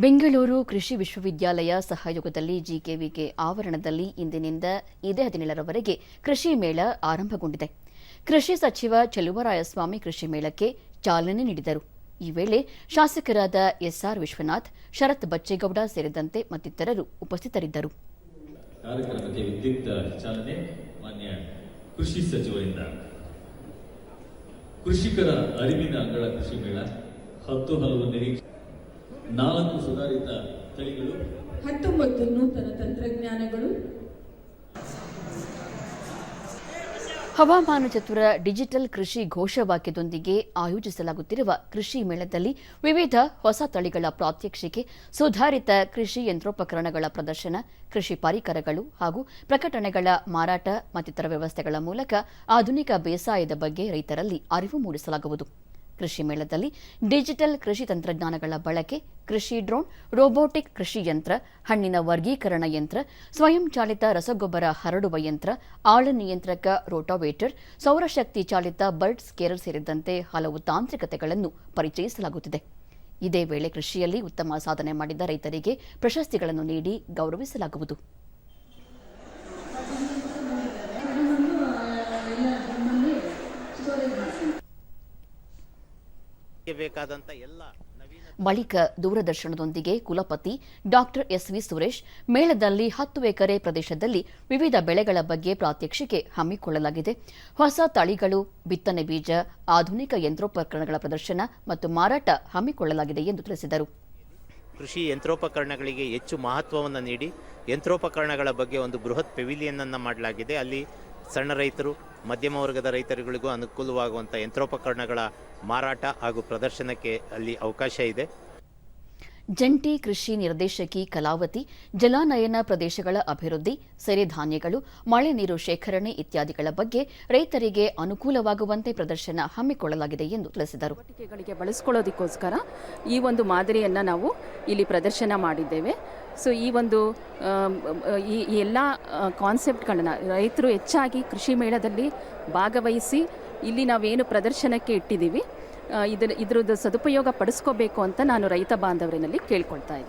ಬೆಂಗಳೂರು ಕೃಷಿ ವಿಶ್ವವಿದ್ಯಾಲಯ ಸಹಯೋಗದಲ್ಲಿ ಜಿಕೆವಿಕೆ ಆವರಣದಲ್ಲಿ ಇಂದಿನಿಂದ ಇದೇ 17ರವರೆಗೆ ಕೃಷಿ ಮೇಳ ಆರಂಭಗೊಂಡಿದೆ. ಕೃಷಿ ಸಚಿವ ಚೆಲುವರಾಯಸ್ವಾಮಿ ಕೃಷಿ ಮೇಳಕ್ಕೆ ಚಾಲನೆ ನೀಡಿದರು. ಈ ವೇಳೆ ಶಾಸಕರಾದ ಎಸ್ಆರ್ ವಿಶ್ವನಾಥ್, ಶರತ್ ಬಚ್ಚೇಗೌಡ ಸೇರಿದಂತೆ ಮತ್ತಿತರರು ಉಪಸ್ಥಿತರಿದ್ದರು. ಕಾರ್ಯಕ್ರಮಕ್ಕೆ ವಿದ್ಯುಕ್ತ ಚಾಲನೆ ಮಾನ್ಯ ಕೃಷಿ ಸಚಿವರಿಂದ ಕೃಷಿಕರ ಅರಿವಿನ ಅಂಗಳ ಕೃಷಿ ಮೇಳ 10 ಹಲವು ನಿರೀಕ್ಷೆ 4 ಸುಧಾರಿತ ತಳಿಗಳು 19 ನೂತನ ತಂತ್ರಜ್ಞಾನಗಳು. ಹವಾಮಾನ ಚತುರ ಡಿಜಿಟಲ್ ಕೃಷಿ ಘೋಷವಾಕ್ಯದೊಂದಿಗೆ ಆಯೋಜಿಸಲಾಗುತ್ತಿರುವ ಕೃಷಿ ಮೇಳದಲ್ಲಿ ವಿವಿಧ ಹೊಸ ತಳಿಗಳ ಪ್ರಾತ್ಯಕ್ಷಿಕೆ, ಸುಧಾರಿತ ಕೃಷಿ ಯಂತ್ರೋಪಕರಣಗಳ ಪ್ರದರ್ಶನ, ಕೃಷಿ ಪರಿಕರಗಳು ಹಾಗೂ ಪ್ರಕಟಣೆಗಳ ಮಾರಾಟ ಮತ್ತಿತರ ವ್ಯವಸ್ಥೆಗಳ ಮೂಲಕ ಆಧುನಿಕ ಬೇಸಾಯದ ಬಗ್ಗೆ ರೈತರಲ್ಲಿ ಅರಿವು ಮೂಡಿಸಲಾಗುವುದು. ಕೃಷಿ ಮೇಳದಲ್ಲಿ ಡಿಜಿಟಲ್ ಕೃಷಿ ತಂತ್ರಜ್ಞಾನಗಳ ಬಳಕೆ, ಕೃಷಿ ಡ್ರೋನ್, ರೋಬೋಟಿಕ್ ಕೃಷಿ ಯಂತ್ರ, ಹಣ್ಣಿನ ವರ್ಗೀಕರಣ ಯಂತ್ರ, ಸ್ವಯಂಚಾಲಿತ ರಸಗೊಬ್ಬರ ಹರಡುವ ಯಂತ್ರ, ಆಳ ನಿಯಂತ್ರಕ ರೋಟಾವೇಟರ್, ಸೌರಶಕ್ತಿ ಚಾಲಿತ ಬರ್ಡ್ ಸ್ಕೇರರ್ ಸೇರಿದಂತೆ ಹಲವು ತಾಂತ್ರಿಕತೆಗಳನ್ನು ಪರಿಚಯಿಸಲಾಗುತ್ತಿದೆ. ಇದೇ ವೇಳೆ ಕೃಷಿಯಲ್ಲಿ ಉತ್ತಮ ಸಾಧನೆ ಮಾಡಿದ ರೈತರಿಗೆ ಪ್ರಶಸ್ತಿಗಳನ್ನು ನೀಡಿ ಗೌರವಿಸಲಾಗುವುದು. ಬಳಿಕ ದೂರದರ್ಶನದೊಂದಿಗೆ ಕುಲಪತಿ ಡಾಕ್ಟರ್ ಎಸ್ವಿ ಸುರೇಶ್ ಮೇಳದಲ್ಲಿ 10 ಎಕರೆ ಪ್ರದೇಶದಲ್ಲಿ ವಿವಿಧ ಬೆಳೆಗಳ ಬಗ್ಗೆ ಪ್ರಾತ್ಯಕ್ಷಿಕೆ ಹಮ್ಮಿಕೊಳ್ಳಲಾಗಿದೆ. ಹೊಸ ತಳಿಗಳು, ಬಿತ್ತನೆ ಬೀಜ, ಆಧುನಿಕ ಯಂತ್ರೋಪಕರಣಗಳ ಪ್ರದರ್ಶನ ಮತ್ತು ಮಾರಾಟ ಹಮ್ಮಿಕೊಳ್ಳಲಾಗಿದೆ ಎಂದು ತಿಳಿಸಿದರು. ಕೃಷಿ ಯಂತ್ರೋಪಕರಣಗಳಿಗೆ ಹೆಚ್ಚು ಮಹತ್ವವನ್ನು ನೀಡಿ ಯಂತ್ರೋಪಕರಣಗಳ ಬಗ್ಗೆ ಒಂದು ಬೃಹತ್ ಪೆವಿಲಿಯನ್ ಅನ್ನು ಮಾಡಲಾಗಿದೆ. ಅಲ್ಲಿ ಸಣ್ಣ ರೈತರು, ಮಧ್ಯಮ ವರ್ಗದ ರೈತರುಗಳಿಗೂ ಅನುಕೂಲವಾಗುವಂಥ ಯಂತ್ರೋಪಕರಣಗಳ ಮಾರಾಟ ಹಾಗೂ ಪ್ರದರ್ಶನಕ್ಕೆ ಅಲ್ಲಿ ಅವಕಾಶ ಇದೆ. ಜಂಟಿ ಕೃಷಿ ನಿರ್ದೇಶಕಿ ಕಲಾವತಿ ಜಲಾನಯನ ಪ್ರದೇಶಗಳ ಅಭಿವೃದ್ಧಿ, ಸಿರಿಧಾನ್ಯಗಳು, ಮಳೆ ನೀರು ಶೇಖರಣೆ ಇತ್ಯಾದಿಗಳ ಬಗ್ಗೆ ರೈತರಿಗೆ ಅನುಕೂಲವಾಗುವಂತೆ ಪ್ರದರ್ಶನ ಹಮ್ಮಿಕೊಳ್ಳಲಾಗಿದೆ ಎಂದು ತಿಳಿಸಿದರು. ಚಟುವಟಿಕೆಗಳಿಗೆ ಬಳಸಿಕೊಳ್ಳೋದಕ್ಕೋಸ್ಕರ ಈ ಒಂದು ಮಾದರಿಯನ್ನು ನಾವು ಇಲ್ಲಿ ಪ್ರದರ್ಶನ ಮಾಡಿದ್ದೇವೆ. ಸೊ ಈ ಒಂದು ಈ ಎಲ್ಲ ಕಾನ್ಸೆಪ್ಟ್ಗಳನ್ನು ರೈತರು ಹೆಚ್ಚಾಗಿ ಕೃಷಿ ಮೇಳದಲ್ಲಿ ಭಾಗವಹಿಸಿ ಇಲ್ಲಿ ನಾವೇನು ಪ್ರದರ್ಶನಕ್ಕೆ ಇಟ್ಟಿದ್ದೀವಿ ಇದರದ್ದು ಸದುಪಯೋಗ ಪಡಿಸ್ಕೋಬೇಕು ಅಂತ ನಾನು ರೈತ ಬಾಂಧವರಲ್ಲಿ ಕೇಳ್ಕೊಳ್ತಾ ಇದ್ದೀನಿ.